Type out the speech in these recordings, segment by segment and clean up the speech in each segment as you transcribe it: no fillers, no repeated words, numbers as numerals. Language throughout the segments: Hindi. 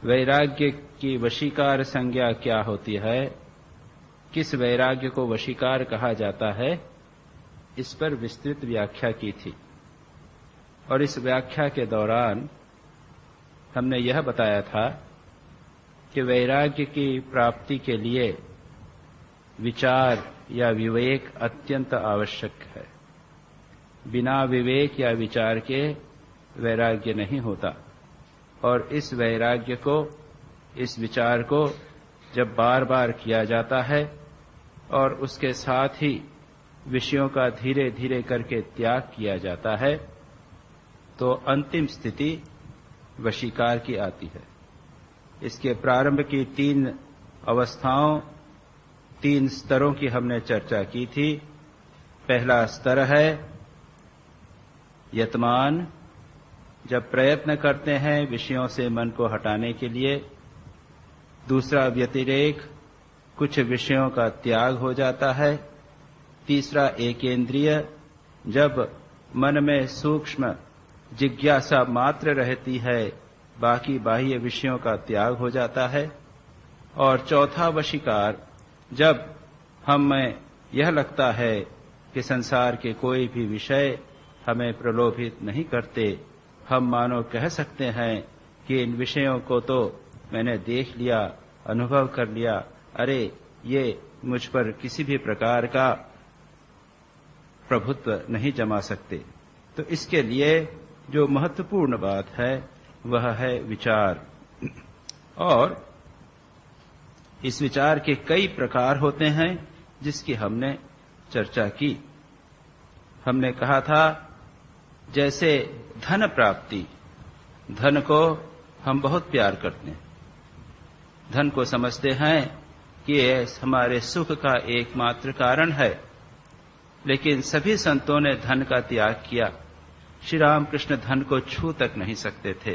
वैराग्य की वशीकार संज्ञा क्या होती है, किस वैराग्य को वशीकार कहा जाता है, इस पर विस्तृत व्याख्या की थी। और इस व्याख्या के दौरान हमने यह बताया था कि वैराग्य की प्राप्ति के लिए विचार या विवेक अत्यंत आवश्यक है। बिना विवेक या विचार के वैराग्य नहीं होता। और इस वैराग्य को, इस विचार को जब बार बार किया जाता है और उसके साथ ही विषयों का धीरे धीरे करके त्याग किया जाता है, तो अंतिम स्थिति वशीकार की आती है। इसके प्रारंभ की 3 अवस्थाओं, 3 स्तरों की हमने चर्चा की थी। पहला स्तर है यतमान, जब प्रयत्न करते हैं विषयों से मन को हटाने के लिए। दूसरा व्यतिरेक, कुछ विषयों का त्याग हो जाता है। तीसरा एकेंद्रिय, जब मन में सूक्ष्म जिज्ञासा मात्र रहती है, बाकी बाह्य विषयों का त्याग हो जाता है। और चौथा वशीकार, जब हमें यह लगता है कि संसार के कोई भी विषय हमें प्रलोभित नहीं करते, हम मानो कह सकते हैं कि इन विषयों को तो मैंने देख लिया, अनुभव कर लिया, अरे ये मुझ पर किसी भी प्रकार का प्रभुत्व नहीं जमा सकते। तो इसके लिए जो महत्वपूर्ण बात है वह है विचार। और इस विचार के कई प्रकार होते हैं जिसकी हमने चर्चा की। हमने कहा था जैसे धन प्राप्ति, धन को हम बहुत प्यार करते हैं, धन को समझते हैं कि यह हमारे सुख का एकमात्र कारण है। लेकिन सभी संतों ने धन का त्याग किया। श्री रामकृष्ण धन को छू तक नहीं सकते थे।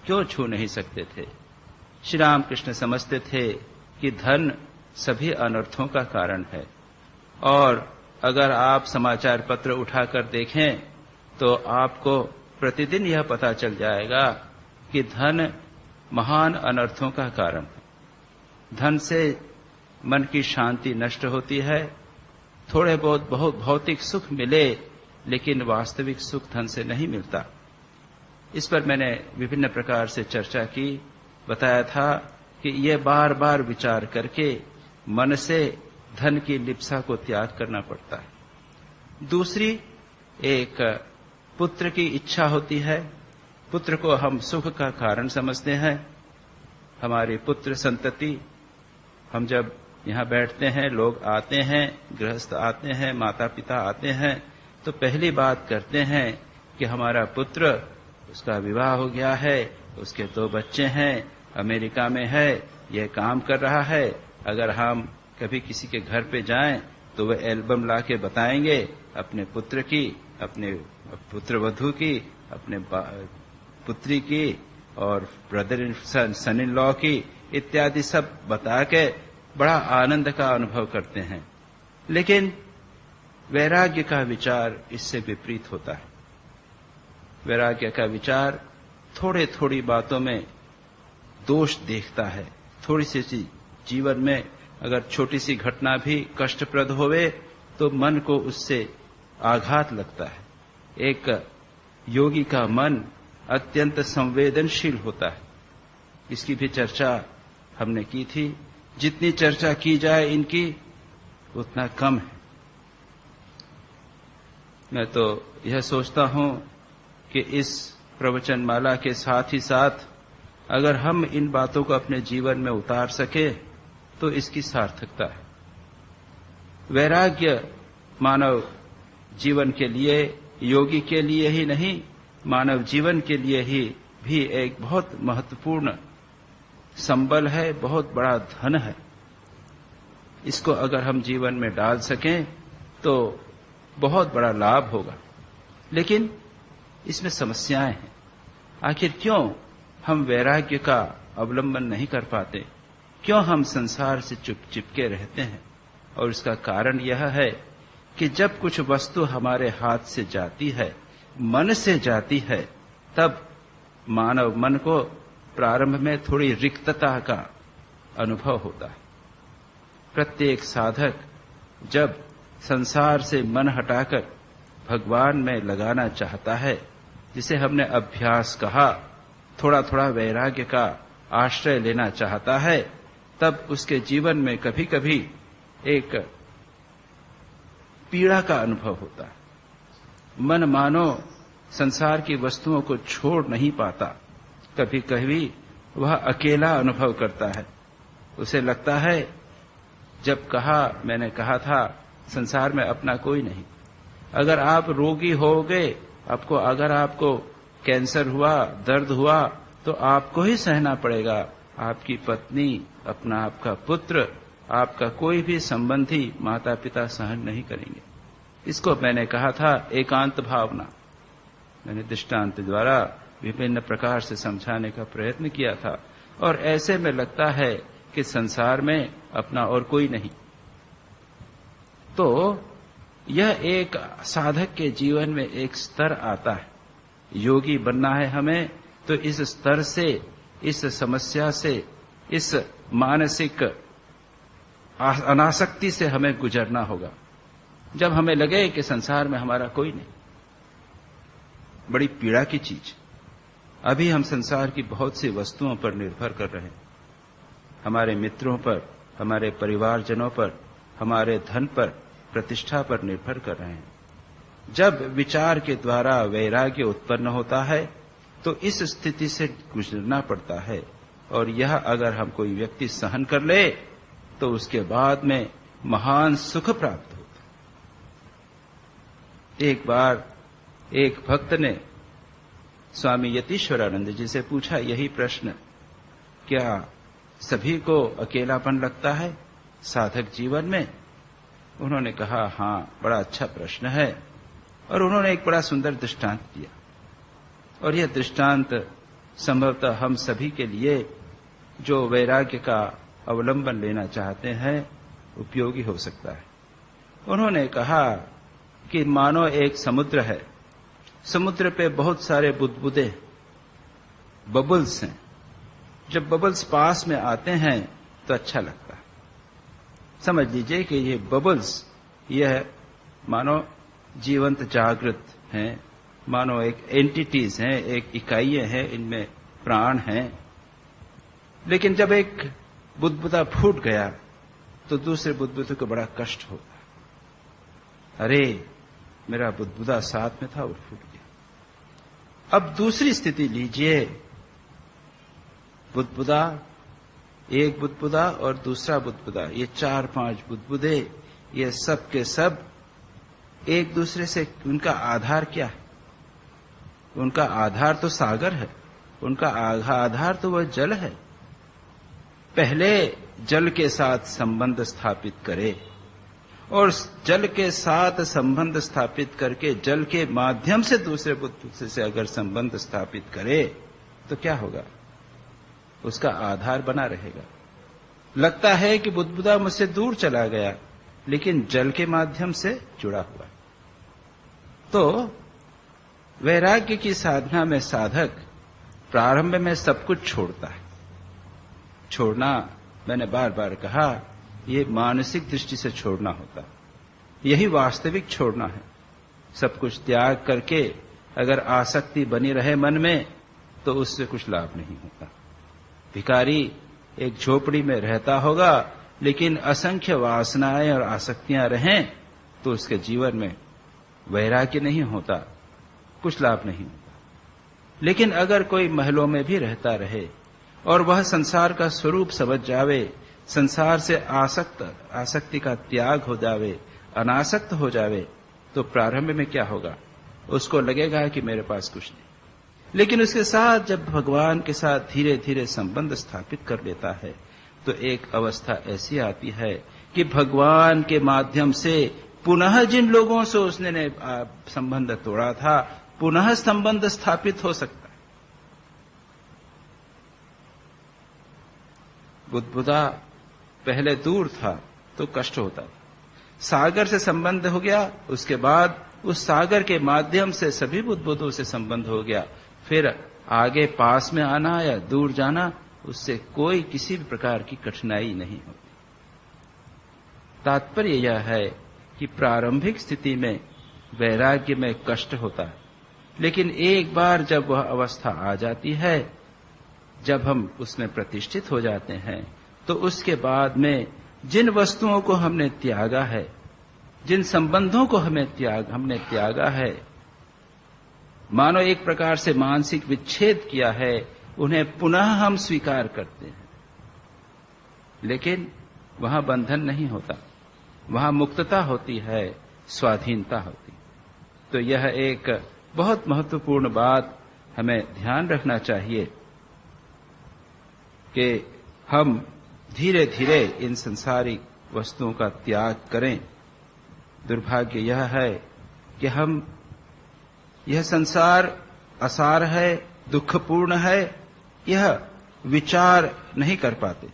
क्यों छू नहीं सकते थे? श्री रामकृष्ण समझते थे कि धन सभी अनर्थों का कारण है। और अगर आप समाचार पत्र उठाकर देखें तो आपको प्रतिदिन यह पता चल जाएगा कि धन महान अनर्थों का कारण है। धन से मन की शांति नष्ट होती है। थोड़े बहुत भौतिक सुख मिले, लेकिन वास्तविक सुख धन से नहीं मिलता। इस पर मैंने विभिन्न प्रकार से चर्चा की। बताया था कि यह बार बार विचार करके मन से धन की लिप्सा को त्याग करना पड़ता है। दूसरी एक पुत्र की इच्छा होती है। पुत्र को हम सुख का कारण समझते हैं। हमारी पुत्र संतति, हम जब यहां बैठते हैं, लोग आते हैं, गृहस्थ आते हैं, माता पिता आते हैं, तो पहली बात करते हैं कि हमारा पुत्र, उसका विवाह हो गया है, उसके 2 बच्चे हैं, अमेरिका में है, यह काम कर रहा है। अगर हम कभी किसी के घर पे जाएं तो वह एल्बम लाके बताएंगे अपने पुत्र की, अपने पुत्रवधू की, अपने पुत्री की और brother in sun in law की इत्यादि सब बता के बड़ा आनंद का अनुभव करते हैं। लेकिन वैराग्य का विचार इससे विपरीत होता है। वैराग्य का विचार थोड़े थोड़ी बातों में दोष देखता है। थोड़ी सी जीवन में अगर छोटी सी घटना भी कष्टप्रद होवे तो मन को उससे आघात लगता है। एक योगी का मन अत्यंत संवेदनशील होता है। इसकी भी चर्चा हमने की थी। जितनी चर्चा की जाए इनकी उतना कम है। मैं तो यह सोचता हूं कि इस प्रवचनमाला के साथ ही साथ अगर हम इन बातों को अपने जीवन में उतार सके तो इसकी सार्थकता है। वैराग्य मानव जीवन के लिए, योगी के लिए ही नहीं, मानव जीवन के लिए ही भी एक बहुत महत्वपूर्ण संबल है, बहुत बड़ा धन है। इसको अगर हम जीवन में डाल सकें तो बहुत बड़ा लाभ होगा। लेकिन इसमें समस्याएं हैं। आखिर क्यों हम वैराग्य का अवलंबन नहीं कर पाते? क्यों हम संसार से चिपके रहते हैं? और इसका कारण यह है कि जब कुछ वस्तु हमारे हाथ से जाती है, मन से जाती है, तब मानव मन को प्रारंभ में थोड़ी रिक्तता का अनुभव होता है। प्रत्येक साधक जब संसार से मन हटाकर भगवान में लगाना चाहता है, जिसे हमने अभ्यास कहा, थोड़ा थोड़ा वैराग्य का आश्रय लेना चाहता है, तब उसके जीवन में कभी कभी एक पीड़ा का अनुभव होता है। मन मानो संसार की वस्तुओं को छोड़ नहीं पाता। कभी कभी वह अकेला अनुभव करता है। उसे लगता है, जब मैंने कहा था संसार में अपना कोई नहीं। अगर आप रोगी हो गए, अगर आपको कैंसर हुआ, दर्द हुआ, तो आपको ही सहना पड़ेगा। आपकी पत्नी, आपका पुत्र, आपका कोई भी संबंधी, माता पिता सहन नहीं करेंगे। इसको मैंने कहा था एकांत भावना। मैंने दृष्टांत द्वारा विभिन्न प्रकार से समझाने का प्रयत्न किया था। और ऐसे में लगता है कि संसार में अपना और कोई नहीं। तो यह एक साधक के जीवन में एक स्तर आता है। योगी बनना है हमें, तो इस स्तर से, इस समस्या से, इस मानसिक अनासक्ति से हमें गुजरना होगा। जब हमें लगे कि संसार में हमारा कोई नहीं, बड़ी पीड़ा की चीज। अभी हम संसार की बहुत सी वस्तुओं पर निर्भर कर रहे हैं, हमारे मित्रों पर, हमारे परिवारजनों पर, हमारे धन पर, प्रतिष्ठा पर निर्भर कर रहे हैं। जब विचार के द्वारा वैराग्य उत्पन्न होता है, तो इस स्थिति से गुजरना पड़ता है। और यह अगर हम कोई व्यक्ति सहन कर ले, तो उसके बाद में महान सुख प्राप्त होता है। एक बार एक भक्त ने स्वामी यतीश्वरानंद जी से पूछा यही प्रश्न, क्या सभी को अकेलापन लगता है साधक जीवन में? उन्होंने कहा, हाँ, बड़ा अच्छा प्रश्न है। और उन्होंने एक बड़ा सुंदर दृष्टांत दिया। और यह दृष्टांत संभवतः हम सभी के लिए जो वैराग्य का अवलंबन लेना चाहते हैं उपयोगी हो सकता है। उन्होंने कहा कि मानो एक समुद्र है, समुद्र पे बहुत सारे बुदबुदे, बबल्स हैं। जब बबल्स पास में आते हैं तो अच्छा लगता है। समझ लीजिए कि ये बबल्स, यह मानो जीवंत जागृत हैं, मानो एक एंटिटीज हैं, एक इकाइयां हैं, इनमें प्राण हैं। लेकिन जब एक बुदबुदा फूट गया तो दूसरे बुदबुदे को बड़ा कष्ट होता है। अरे, मेरा बुदबुदा साथ में था और फूट गया। अब दूसरी स्थिति लीजिए, बुदबुदा, एक बुदबुदा और दूसरा बुदबुदा, ये 4-5 बुदबुदे, ये सब के सब एक दूसरे से, उनका आधार क्या है? उनका आधार तो सागर है, उनका आधार तो वह जल है। पहले जल के साथ संबंध स्थापित करे, और जल के साथ संबंध स्थापित करके जल के माध्यम से दूसरे बुदबुदे से अगर संबंध स्थापित करे तो क्या होगा? उसका आधार बना रहेगा। लगता है कि बुदबुदा मुझसे दूर चला गया, लेकिन जल के माध्यम से जुड़ा हुआ। तो वैराग्य की साधना में साधक प्रारंभ में सब कुछ छोड़ता है। छोड़ना, मैंने बार बार कहा, ये मानसिक दृष्टि से छोड़ना होता, यही वास्तविक छोड़ना है। सब कुछ त्याग करके अगर आसक्ति बनी रहे मन में, तो उससे कुछ लाभ नहीं होता। भिखारी एक झोपड़ी में रहता होगा, लेकिन असंख्य वासनाएं और आसक्तियां रहें, तो उसके जीवन में वैराग्य नहीं होता, कुछ लाभ नहीं होता। लेकिन अगर कोई महलों में भी रहता रहे और वह संसार का स्वरूप समझ जावे, संसार से आसक्ति का त्याग हो जावे, अनासक्त हो जावे, तो प्रारंभ में क्या होगा? उसको लगेगा कि मेरे पास कुछ नहीं। लेकिन उसके साथ जब भगवान के साथ धीरे धीरे संबंध स्थापित कर लेता है, तो एक अवस्था ऐसी आती है कि भगवान के माध्यम से पुनः जिन लोगों से उसने संबंध तोड़ा था, पुनः संबंध स्थापित हो सकता है। बुदबुदा पहले दूर था तो कष्ट होता था, सागर से संबंध हो गया, उसके बाद उस सागर के माध्यम से सभी बुदबुदों से संबंध हो गया, फिर आगे पास में आना या दूर जाना, उससे कोई किसी भी प्रकार की कठिनाई नहीं होती। तात्पर्य यह है कि प्रारंभिक स्थिति में वैराग्य में कष्ट होता है, लेकिन एक बार जब वह अवस्था आ जाती है, जब हम उसमें प्रतिष्ठित हो जाते हैं, तो उसके बाद में जिन वस्तुओं को हमने त्यागा है, जिन संबंधों को हमने त्यागा है, मानो एक प्रकार से मानसिक विच्छेद किया है, उन्हें पुनः हम स्वीकार करते हैं। लेकिन वहां बंधन नहीं होता, वहां मुक्तता होती है, स्वाधीनता होती। तो यह एक बहुत महत्वपूर्ण बात हमें ध्यान रखना चाहिए कि हम धीरे धीरे इन सांसारिक वस्तुओं का त्याग करें। दुर्भाग्य यह है कि हम यह संसार असार है, दुखपूर्ण है, यह विचार नहीं कर पाते।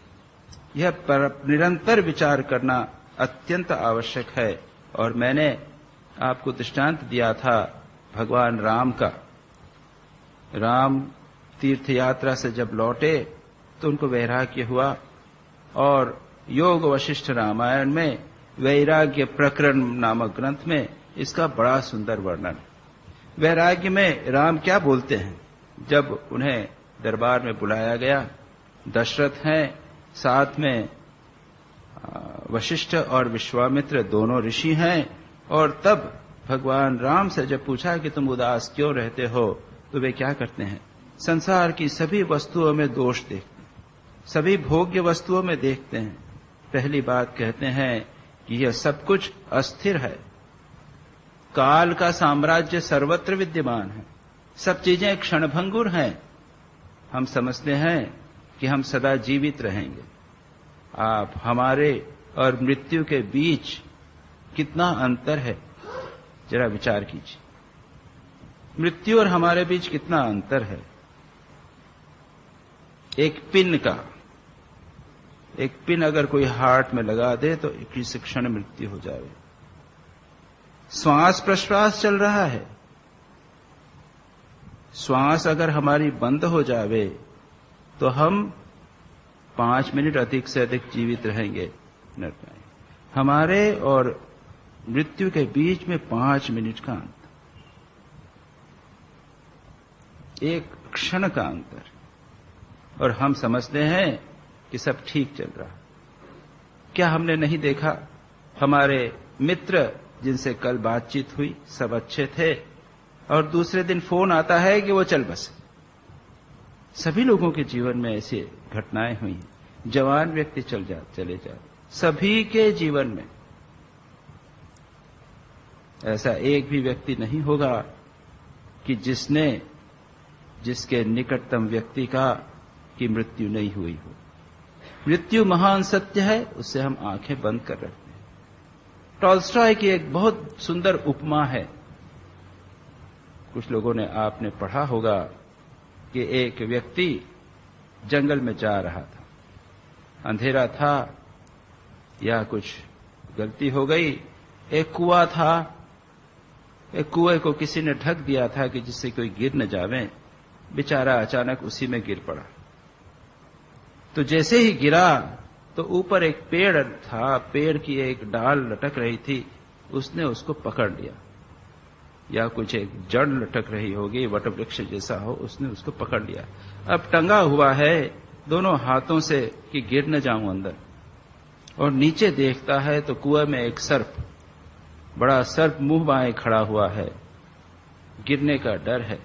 यह निरंतर विचार करना अत्यंत आवश्यक है। और मैंने आपको दृष्टांत दिया था भगवान राम का। राम तीर्थ यात्रा से जब लौटे तो उनको वैराग्य हुआ, और योग वशिष्ठ रामायण में वैराग्य प्रकरण नामक ग्रंथ में इसका बड़ा सुंदर वर्णन। वैराग्य में राम क्या बोलते हैं, जब उन्हें दरबार में बुलाया गया, दशरथ हैं, साथ में वशिष्ठ और विश्वामित्र दोनों ऋषि हैं, और तब भगवान राम से जब पूछा कि तुम उदास क्यों रहते हो, तो वे क्या करते हैं, संसार की सभी वस्तुओं में दोष देखते हैं, सभी भोग्य वस्तुओं में देखते हैं। पहली बात कहते हैं कि यह सब कुछ अस्थिर है, काल का साम्राज्य सर्वत्र विद्यमान है, सब चीजें क्षणभंगुर हैं। हम समझते हैं कि हम सदा जीवित रहेंगे। आप हमारे और मृत्यु के बीच कितना अंतर है, जरा विचार कीजिए। मृत्यु और हमारे बीच कितना अंतर है। एक पिन अगर कोई हार्ट में लगा दे तो किसी क्षण मृत्यु हो जाए। श्वास प्रश्वास चल रहा है, श्वास अगर हमारी बंद हो जावे तो हम 5 मिनट अधिक से अधिक जीवित रहेंगे, न पाएंगे। हमारे और मृत्यु के बीच में 5 मिनट का अंतर, एक क्षण का अंतर, और हम समझते हैं कि सब ठीक चल रहा। क्या हमने नहीं देखा, हमारे मित्र जिनसे कल बातचीत हुई सब अच्छे थे, और दूसरे दिन फोन आता है कि वो चल बसे। सभी लोगों के जीवन में ऐसी घटनाएं हुई हैं। जवान व्यक्ति चले जाते, सभी के जीवन में ऐसा एक भी व्यक्ति नहीं होगा कि जिसके निकटतम व्यक्ति की मृत्यु नहीं हुई हो। मृत्यु महान सत्य है, उससे हम आंखें बंद कर रखते हैं। टॉल्स्टॉय की एक बहुत सुंदर उपमा है, कुछ लोगों ने आपने पढ़ा होगा कि एक व्यक्ति जंगल में जा रहा था, अंधेरा था या कुछ गलती हो गई, एक कुआं था, एक कुएं को किसी ने ढक दिया था कि जिससे कोई गिर न जावे। बेचारा अचानक उसी में गिर पड़ा। तो जैसे ही गिरा तो ऊपर एक पेड़ था, पेड़ की एक डाल लटक रही थी, उसने उसको पकड़ लिया, या कुछ एक जड़ लटक रही होगी, वटवृक्ष जैसा हो, उसने उसको पकड़ लिया। अब टंगा हुआ है दोनों हाथों से कि गिर न जाऊं अंदर, और नीचे देखता है तो कुएं में एक सर्प, बड़ा सर्प मुंह बाएं खड़ा हुआ है, गिरने का डर है।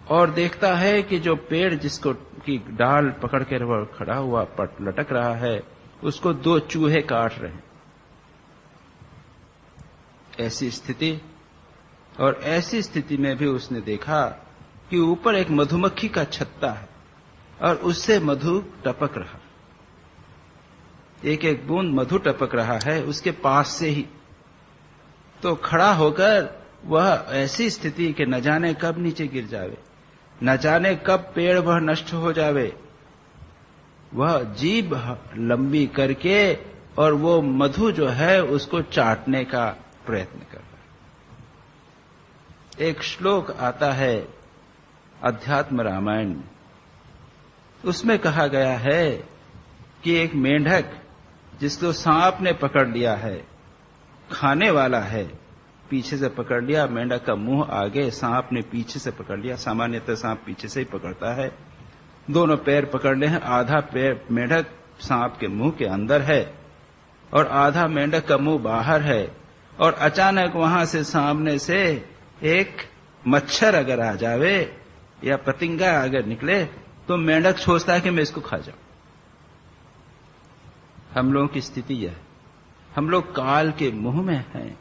और देखता है कि जो पेड़ जिसको की डाल पकड़ कर वह खड़ा हुआ लटक रहा है, उसको 2 चूहे काट रहे हैं। ऐसी स्थिति, और ऐसी स्थिति में भी उसने देखा कि ऊपर एक मधुमक्खी का छत्ता है और उससे मधु टपक रहा, एक एक बूंद मधु टपक रहा है उसके पास से ही। तो खड़ा होकर वह ऐसी स्थिति कि न जाने कब नीचे गिर जावे, न जाने कब पेड़ वह नष्ट हो जावे, वह जीभ लंबी करके और वो मधु जो है उसको चाटने का प्रयत्न कर रहा है। एक श्लोक आता है, अध्यात्म रामायण में। उसमें कहा गया है कि एक मेंढक जिसको सांप ने पकड़ लिया है, खाने वाला है, पीछे से पकड़ लिया, मेंढक का मुंह आगे, सांप ने पीछे से पकड़ लिया। सामान्यतः सांप पीछे से ही पकड़ता है। दोनों पैर पकड़ ले हैं, आधा पैर मेंढक सांप के मुंह के अंदर है और आधा मेंढक का मुंह बाहर है, और अचानक वहां से सामने से एक मच्छर अगर आ जावे या पतिंगा अगर निकले तो मेंढक सोचता है कि मैं इसको खा जाऊं। हम लोगों की स्थिति यह है, हम लोग काल के मुंह में हैं,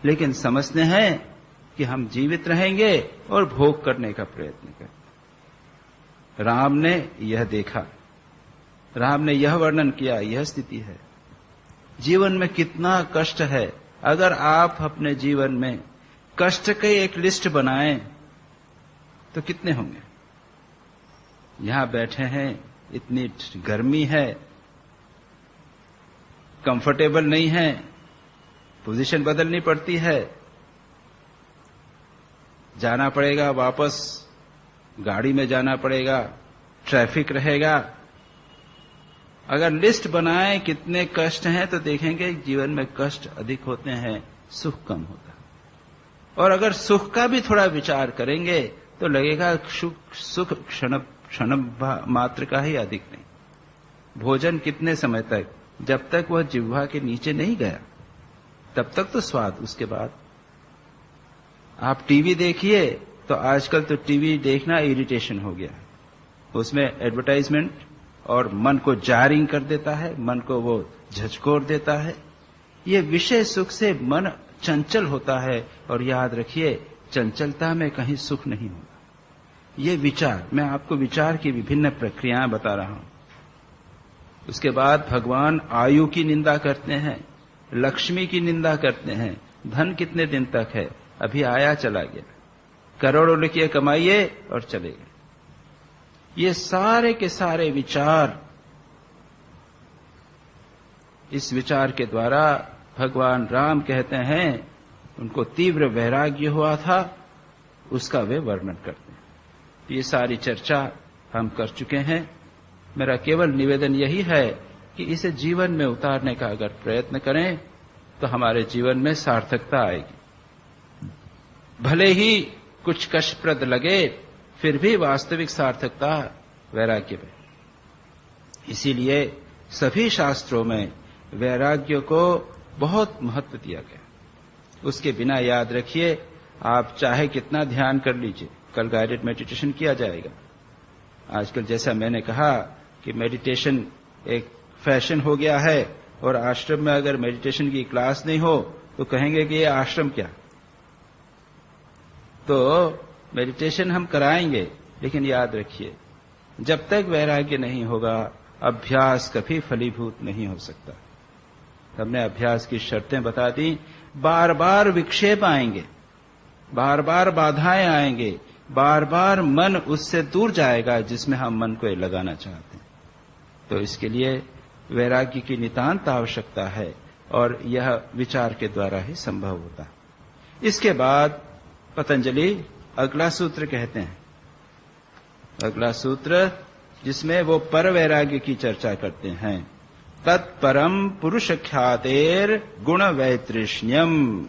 लेकिन समझते हैं कि हम जीवित रहेंगे और भोग करने का प्रयत्न करते। राम ने यह देखा, राम ने यह वर्णन किया, यह स्थिति है। जीवन में कितना कष्ट है। अगर आप अपने जीवन में कष्ट की एक लिस्ट बनाएं तो कितने होंगे? यहां बैठे हैं, इतनी गर्मी है, कंफर्टेबल नहीं है, पोजीशन बदलनी पड़ती है, जाना पड़ेगा वापस, गाड़ी में जाना पड़ेगा, ट्रैफिक रहेगा। अगर लिस्ट बनाएं कितने कष्ट हैं तो देखेंगे जीवन में कष्ट अधिक होते हैं, सुख कम होता है। और अगर सुख का भी थोड़ा विचार करेंगे तो लगेगा सुख क्षण मात्र का ही, अधिक नहीं। भोजन कितने समय तक? जब तक वह जिह्वा के नीचे नहीं गया तब तक तो स्वाद, उसके बाद। आप टीवी देखिए तो आजकल तो टीवी देखना इरिटेशन हो गया। उसमें एडवर्टाइजमेंट और मन को जारिंग कर देता है, मन को वो झचकोर देता है। ये विषय सुख से मन चंचल होता है, और याद रखिए चंचलता में कहीं सुख नहीं होगा। ये विचार, मैं आपको विचार की विभिन्न प्रक्रियाएं बता रहा हूं। उसके बाद भगवान आयु की निंदा करते हैं, लक्ष्मी की निंदा करते हैं। धन कितने दिन तक है? अभी आया चला गया। करोड़ों रुपये कमाइए और चले गए। ये सारे के सारे विचार, इस विचार के द्वारा भगवान राम कहते हैं उनको तीव्र वैराग्य हुआ था, उसका वे वर्णन करते हैं। ये सारी चर्चा हम कर चुके हैं। मेरा केवल निवेदन यही है कि इसे जीवन में उतारने का अगर प्रयत्न करें तो हमारे जीवन में सार्थकता आएगी। भले ही कुछ कष्टप्रद लगे, फिर भी वास्तविक सार्थकता वैराग्य में। इसीलिए सभी शास्त्रों में वैराग्य को बहुत महत्व दिया गया। उसके बिना याद रखिए, आप चाहे कितना ध्यान कर लीजिए, कल गाइडेड मेडिटेशन किया जाएगा। आजकल जैसा मैंने कहा कि मेडिटेशन एक फैशन हो गया है, और आश्रम में अगर मेडिटेशन की क्लास नहीं हो तो कहेंगे कि ये आश्रम क्या। तो मेडिटेशन हम कराएंगे, लेकिन याद रखिए जब तक वैराग्य नहीं होगा अभ्यास कभी फलीभूत नहीं हो सकता। हमने अभ्यास की शर्तें बता दी। बार बार विक्षेप आएंगे, बार बार बाधाएं आएंगे, बार बार मन उससे दूर जाएगा जिसमें हम मन को लगाना चाहते हैं। तो इसके लिए वैराग्य की नितांत आवश्यकता है, और यह विचार के द्वारा ही संभव होता है। इसके बाद पतंजलि अगला सूत्र कहते हैं, अगला सूत्र जिसमें वो पर वैराग्य की चर्चा करते हैं। तत्परम पुरुष ख्यातेर गुण वैतृष्ण्यम।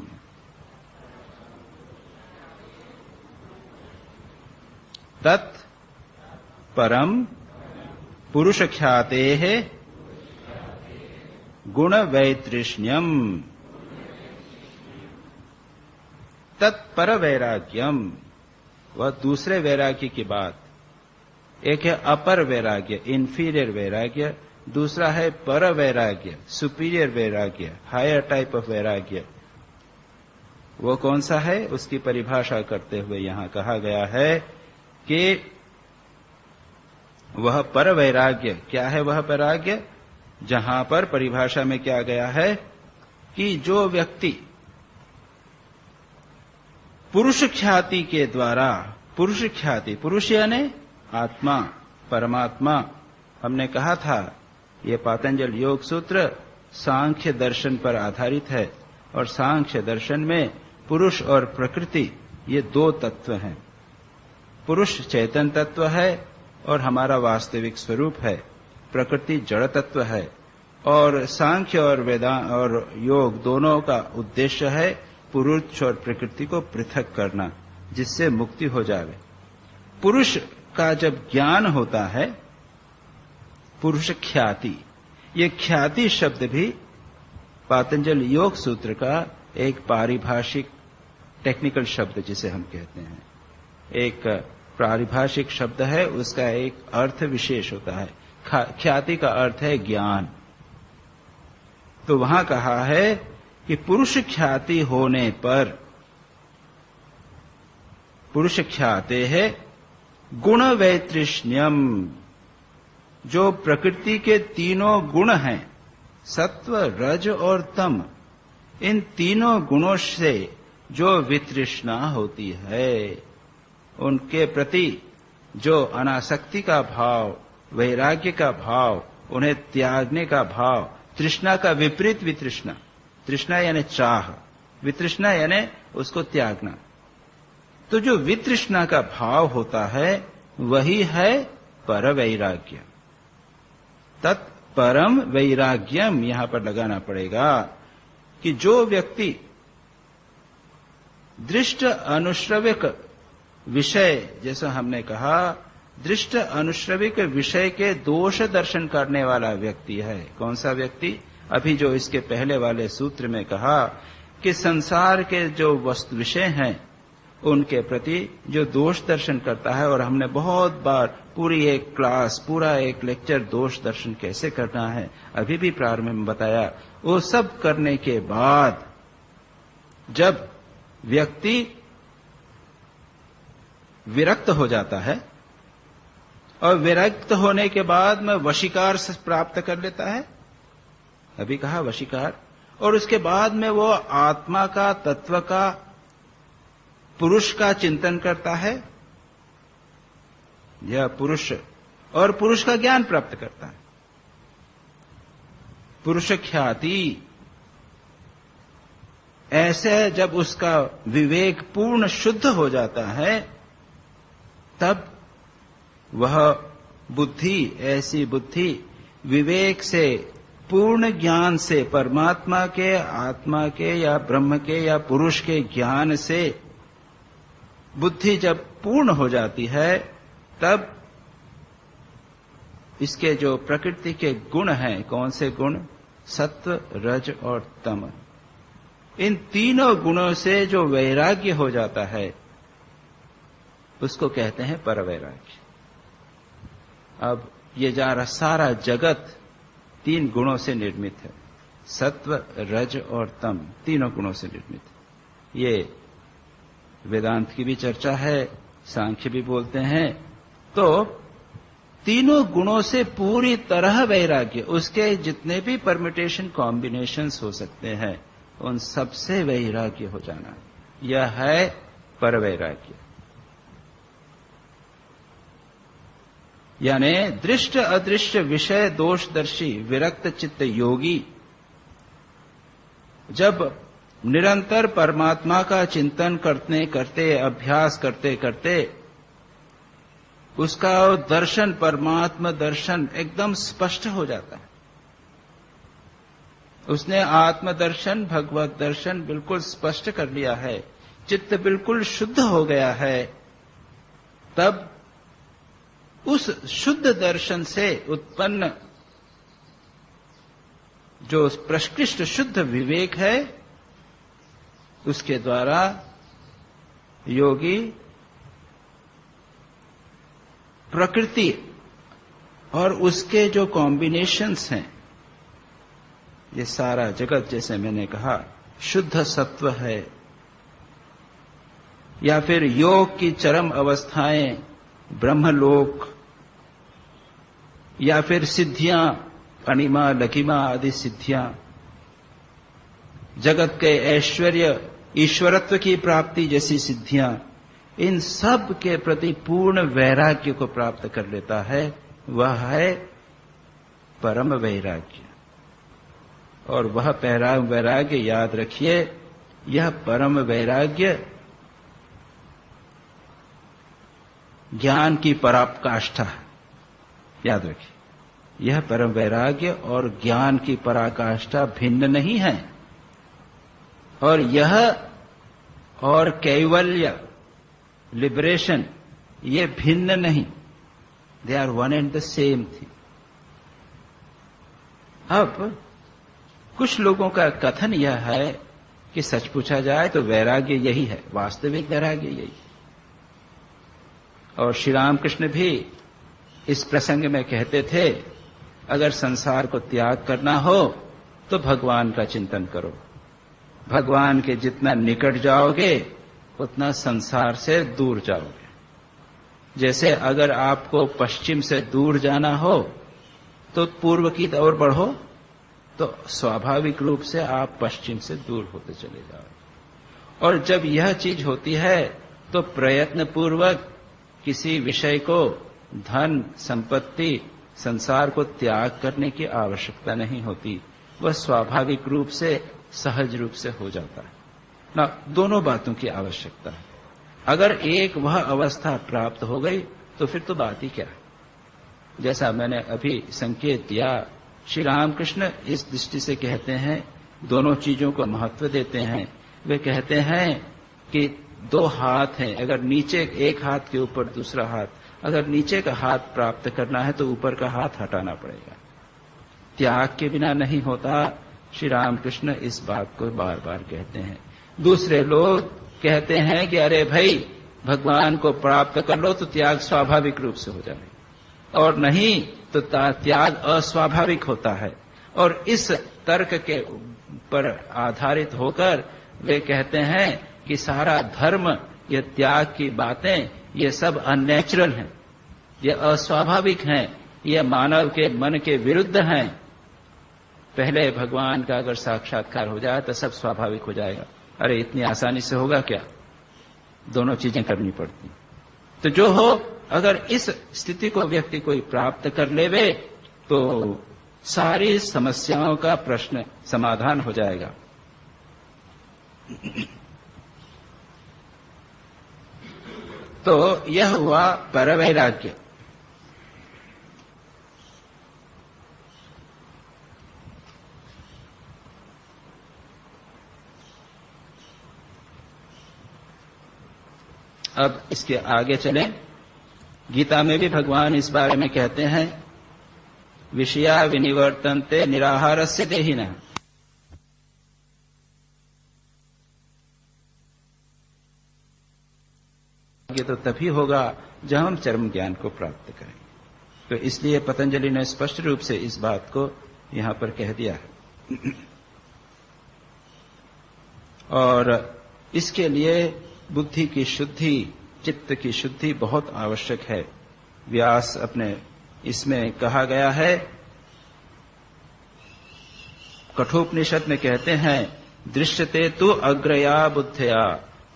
तत्परम पुरुष ख्याते गुण वैतृष्ण्यम। तत्पर वैराग्यम, वह दूसरे वैराग्य की बात। एक है अपर वैराग्य, इंफीरियर वैराग्य, दूसरा है पर वैराग्य, सुपीरियर वैराग्य, हायर टाइप ऑफ वैराग्य। वो कौन सा है? उसकी परिभाषा करते हुए यहां कहा गया है कि वह पर वैराग्य क्या है? वह वैराग्य जहां पर परिभाषा में क्या गया है कि जो व्यक्ति पुरुष ख्याति के द्वारा, पुरुष ख्याति, पुरुष यानी आत्मा, परमात्मा। हमने कहा था ये पातंजल योग सूत्र सांख्य दर्शन पर आधारित है, और सांख्य दर्शन में पुरुष और प्रकृति ये दो तत्व हैं। पुरुष चैतन्य तत्व है और हमारा वास्तविक स्वरूप है, प्रकृति जड़ तत्व है, और सांख्य और वेदांत और योग दोनों का उद्देश्य है पुरुष और प्रकृति को पृथक करना, जिससे मुक्ति हो जावे। पुरुष का जब ज्ञान होता है, पुरुष ख्याति, ये ख्याति शब्द भी पातंजल योग सूत्र का एक पारिभाषिक टेक्निकल शब्द जिसे हम कहते हैं, एक पारिभाषिक शब्द है, उसका एक अर्थ विशेष होता है। ख्याति का अर्थ है ज्ञान। तो वहां कहा है कि पुरुष ख्याति होने पर, पुरुष ख्याते है गुण वैतृष्ण्यम, जो प्रकृति के तीनों गुण हैं, सत्व रज और तम, इन तीनों गुणों से जो वितृष्णा होती है, उनके प्रति जो अनासक्ति का भाव, वैराग्य का भाव, उन्हें त्यागने का भाव, तृष्णा का विपरीत वितृष्णा, तृष्णा यानी चाह, वितृष्णा यानी उसको त्यागना। तो जो वितृष्णा का भाव होता है वही है पर वैराग्य। तत्परम वैराग्यम यहां पर लगाना पड़ेगा कि जो व्यक्ति दृष्ट अनुश्रविक विषय, जैसा हमने कहा, दृष्ट अनुश्रविक विषय के दोष दर्शन करने वाला व्यक्ति है। कौन सा व्यक्ति? अभी जो इसके पहले वाले सूत्र में कहा कि संसार के जो वस्तु विषय हैं उनके प्रति जो दोष दर्शन करता है, और हमने बहुत बार पूरी एक क्लास, पूरा एक लेक्चर दोष दर्शन कैसे करना है अभी भी प्रारंभ में बताया। वो सब करने के बाद जब व्यक्ति विरक्त हो जाता है, और विरक्त होने के बाद में वशीकार से प्राप्त कर लेता है, अभी कहा वशीकार, और उसके बाद में वो आत्मा का, तत्व का, पुरुष का चिंतन करता है, यह पुरुष, और पुरुष का ज्ञान प्राप्त करता है। पुरुष ख्याति, ऐसे जब उसका विवेक पूर्ण शुद्ध हो जाता है, तब वह बुद्धि, ऐसी बुद्धि विवेक से, पूर्ण ज्ञान से, परमात्मा के, आत्मा के या ब्रह्म के या पुरुष के ज्ञान से बुद्धि जब पूर्ण हो जाती है, तब इसके जो प्रकृति के गुण हैं, कौन से गुण? सत्व, रज और तम, इन तीनों गुणों से जो वैराग्य हो जाता है उसको कहते हैं परवैराग्य। अब ये सारा जगत तीन गुणों से निर्मित है, सत्व, रज और तम, तीनों गुणों से निर्मित है। ये वेदांत की भी चर्चा है, सांख्य भी बोलते हैं। तो तीनों गुणों से पूरी तरह वैराग्य, उसके जितने भी परम्यूटेशन कॉम्बिनेशंस हो सकते हैं, उन सबसे वैराग्य हो जाना, यह है परवैराग्य। यानी दृष्ट अदृश्य विषय दोषदर्शी विरक्त चित्त योगी जब निरंतर परमात्मा का चिंतन करते करते, अभ्यास करते करते उसका दर्शन, परमात्मा दर्शन एकदम स्पष्ट हो जाता है, उसने आत्मदर्शन, भगवत दर्शन बिल्कुल स्पष्ट कर लिया है, चित्त बिल्कुल शुद्ध हो गया है, तब उस शुद्ध दर्शन से उत्पन्न जो प्रकृष्ट शुद्ध विवेक है, उसके द्वारा योगी प्रकृति और उसके जो कॉम्बिनेशंस हैं, ये सारा जगत, जैसे मैंने कहा, शुद्ध सत्व है, या फिर योग की चरम अवस्थाएं, ब्रह्मलोक, या फिर सिद्धियां, अणिमा, लघिमा आदि सिद्धियां, जगत के ऐश्वर्य, ईश्वरत्व की प्राप्ति जैसी सिद्धियां, इन सब के प्रति पूर्ण वैराग्य को प्राप्त कर लेता है, वह है परम वैराग्य। और वह वैराग्य, याद रखिए, यह परम वैराग्य ज्ञान की पराकाष्ठा है। याद रखिए, यह परम वैराग्य और ज्ञान की पराकाष्ठा भिन्न नहीं है, और यह और कैवल्य लिबरेशन ये भिन्न नहीं, they are one and the same thing. अब कुछ लोगों का कथन यह है कि सच पूछा जाए तो वैराग्य यही है, वास्तविक वैराग्य यही है। और श्री रामकृष्ण भी इस प्रसंग में कहते थे, अगर संसार को त्याग करना हो तो भगवान का चिंतन करो। भगवान के जितना निकट जाओगे उतना संसार से दूर जाओगे। जैसे अगर आपको पश्चिम से दूर जाना हो तो पूर्व की ओर बढ़ो, तो स्वाभाविक रूप से आप पश्चिम से दूर होते चले जाओगे। और जब यह चीज होती है तो प्रयत्न पूर्वक किसी विषय को, धन, संपत्ति, संसार को त्याग करने की आवश्यकता नहीं होती, वह स्वाभाविक रूप से, सहज रूप से हो जाता है ना। दोनों बातों की आवश्यकता है। अगर एक वह अवस्था प्राप्त हो गई तो फिर तो बात ही क्या है। जैसा मैंने अभी संकेत दिया, श्री रामकृष्ण इस दृष्टि से कहते हैं, दोनों चीजों को महत्व देते हैं। वे कहते हैं कि दो हाथ हैं, अगर नीचे एक हाथ के ऊपर दूसरा हाथ, अगर नीचे का हाथ प्राप्त करना है तो ऊपर का हाथ हटाना पड़ेगा। त्याग के बिना नहीं होता। श्री रामकृष्ण इस बात को बार बार कहते हैं। दूसरे लोग कहते हैं कि अरे भाई, भगवान को प्राप्त कर लो तो त्याग स्वाभाविक रूप से हो जाएगा, और नहीं तो त्याग अस्वाभाविक होता है। और इस तर्क के पर आधारित होकर वे कहते हैं कि सारा धर्म, ये त्याग की बातें, ये सब अननेचुरल हैं, ये अस्वाभाविक हैं, ये मानव के मन के विरुद्ध हैं। पहले भगवान का अगर साक्षात्कार हो जाए तो सब स्वाभाविक हो जाएगा। अरे इतनी आसानी से होगा क्या? दोनों चीजें करनी पड़ती। तो जो हो, अगर इस स्थिति को व्यक्ति कोई प्राप्त कर लेवे तो सारी समस्याओं का प्रश्न समाधान हो जाएगा। तो यह हुआ परवैराग्य। अब इसके आगे चलें। गीता में भी भगवान इस बारे में कहते हैं, विषया विनिवर्तन्ते निराहारस्य देहिनः। ये तो तभी होगा जब हम चरम ज्ञान को प्राप्त करेंगे। तो इसलिए पतंजलि ने स्पष्ट रूप से इस बात को यहां पर कह दिया है। और इसके लिए बुद्धि की शुद्धि, चित्त की शुद्धि बहुत आवश्यक है। व्यास अपने इसमें कहा गया है, कठोपनिषद में कहते हैं, दृश्यते तु अग्रया बुद्धया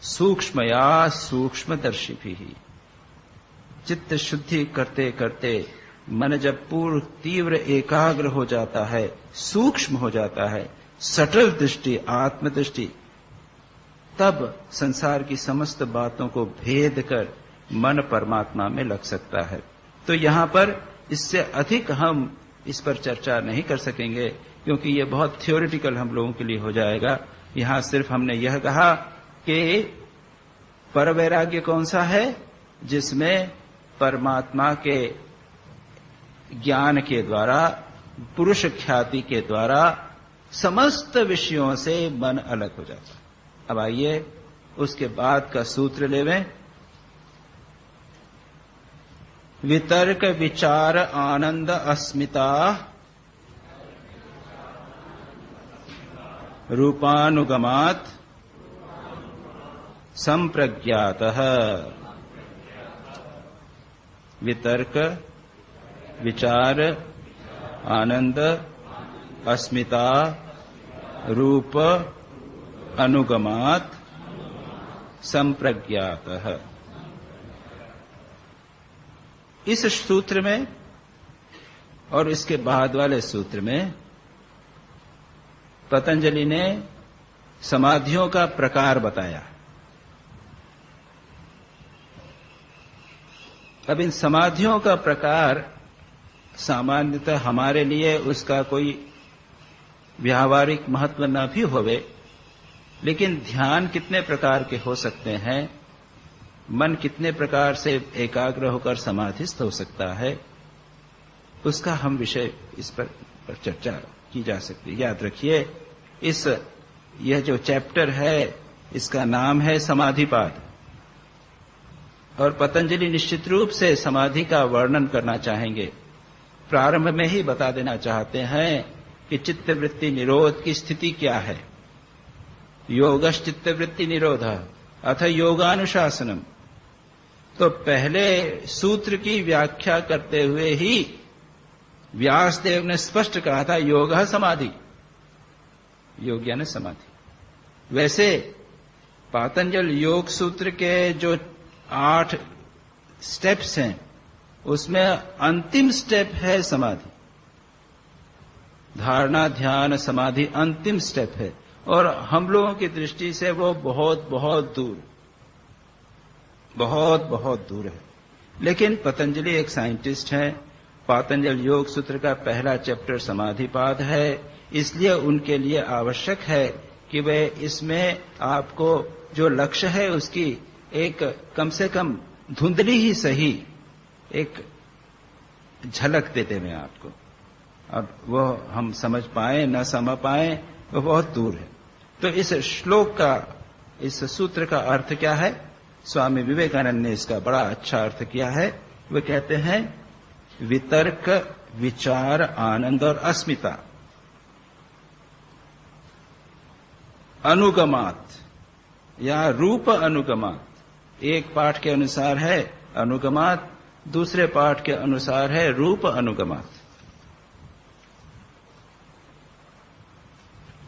सूक्ष्मया सूक्ष्मदर्शिभिः। चित्त शुद्धि करते करते मन जब पूर्ण तीव्र एकाग्र हो जाता है, सूक्ष्म हो जाता है, सटल दृष्टि, आत्मदृष्टि, तब संसार की समस्त बातों को भेद कर मन परमात्मा में लग सकता है। तो यहां पर इससे अधिक हम इस पर चर्चा नहीं कर सकेंगे, क्योंकि ये बहुत थ्योरेटिकल हम लोगों के लिए हो जाएगा। यहां सिर्फ हमने यह कहा कि परवैराग्य कौन सा है, जिसमें परमात्मा के ज्ञान के द्वारा, पुरुष ख्याति के द्वारा समस्त विषयों से मन अलग हो जाता है। अब आइए उसके बाद का सूत्र लेवें। वितर्क विचार आनंद अस्मिता रूपानुगमात् संप्रज्ञातः। वितर्क विचार आनंद अस्मिता रूप अनुगमात् संप्रज्ञातः। इस सूत्र में और इसके बाद वाले सूत्र में पतंजलि ने समाधियों का प्रकार बताया। अब इन समाधियों का प्रकार सामान्यतः हमारे लिए उसका कोई व्यावहारिक महत्व न भी होवे, लेकिन ध्यान कितने प्रकार के हो सकते हैं, मन कितने प्रकार से एकाग्र होकर समाधिस्थ हो सकता है, उसका हम विषय इस पर चर्चा की जा सकती है। याद रखिए, यह जो चैप्टर है इसका नाम है समाधिपाद, और पतंजलि निश्चित रूप से समाधि का वर्णन करना चाहेंगे। प्रारंभ में ही बता देना चाहते हैं कि चित्तवृत्ति निरोध की स्थिति क्या है। योगश्च चित्तवृत्ति निरोध अथ योगानुशासनम। तो पहले सूत्र की व्याख्या करते हुए ही व्यासदेव ने स्पष्ट कहा था योग समाधि, योग यानी समाधि। वैसे पातंजल योग सूत्र के जो 8 स्टेप्स हैं उसमें अंतिम स्टेप है समाधि। धारणा, ध्यान, समाधि अंतिम स्टेप है, और हम लोगों की दृष्टि से वो बहुत बहुत दूर है। लेकिन पतंजलि एक साइंटिस्ट है, पातंजल योग सूत्र का पहला चैप्टर समाधिपाद है, इसलिए उनके लिए आवश्यक है कि वे इसमें आपको जो लक्ष्य है उसकी एक कम से कम धुंधली ही सही एक झलक देते हैं आपको। अब वो हम समझ पाए न समझ पाए वो बहुत दूर है। तो इस श्लोक का, इस सूत्र का अर्थ क्या है? स्वामी विवेकानंद ने इसका बड़ा अच्छा अर्थ किया है। वे कहते हैं वितर्क, विचार, आनंद और अस्मिता अनुगमात या रूप अनुगमात। एक पाठ के अनुसार है अनुगमात, दूसरे पाठ के अनुसार है रूप अनुगमात।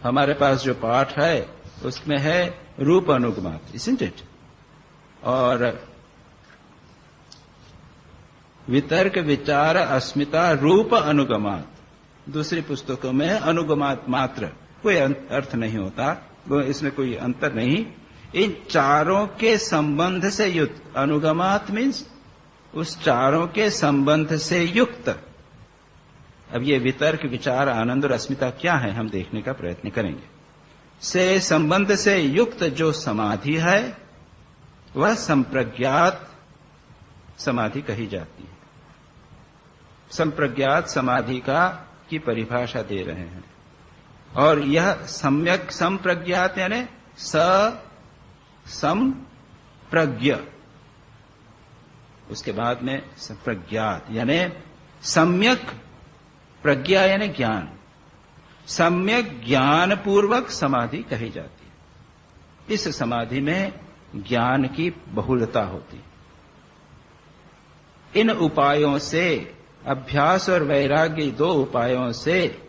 हमारे पास जो पाठ है उसमें है रूप अनुगमात, isn't it? और वितर्क, विचार, अस्मिता, रूप अनुगमात। दूसरी पुस्तकों में अनुगमात मात्र, कोई अर्थ नहीं होता, वो इसमें कोई अंतर नहीं। इन चारों के संबंध से युक्त, अनुगमात मीन्स उस चारों के संबंध से युक्त। अब ये वितर्क, विचार, आनंद और अस्मिता क्या है हम देखने का प्रयत्न करेंगे। से संबंध से युक्त जो समाधि है वह संप्रज्ञात समाधि कही जाती है। संप्रज्ञात समाधि की परिभाषा दे रहे हैं, और यह सम्यक संप्रज्ञात यानी संप्रज्ञ, उसके बाद में संप्रज्ञात यानी सम्यक प्रज्ञा यानी ज्ञान, सम्यक ज्ञान पूर्वक समाधि कही जाती है। इस समाधि में ज्ञान की बहुलता होती है। इन उपायों से, अभ्यास और वैराग्य, 2 उपायों से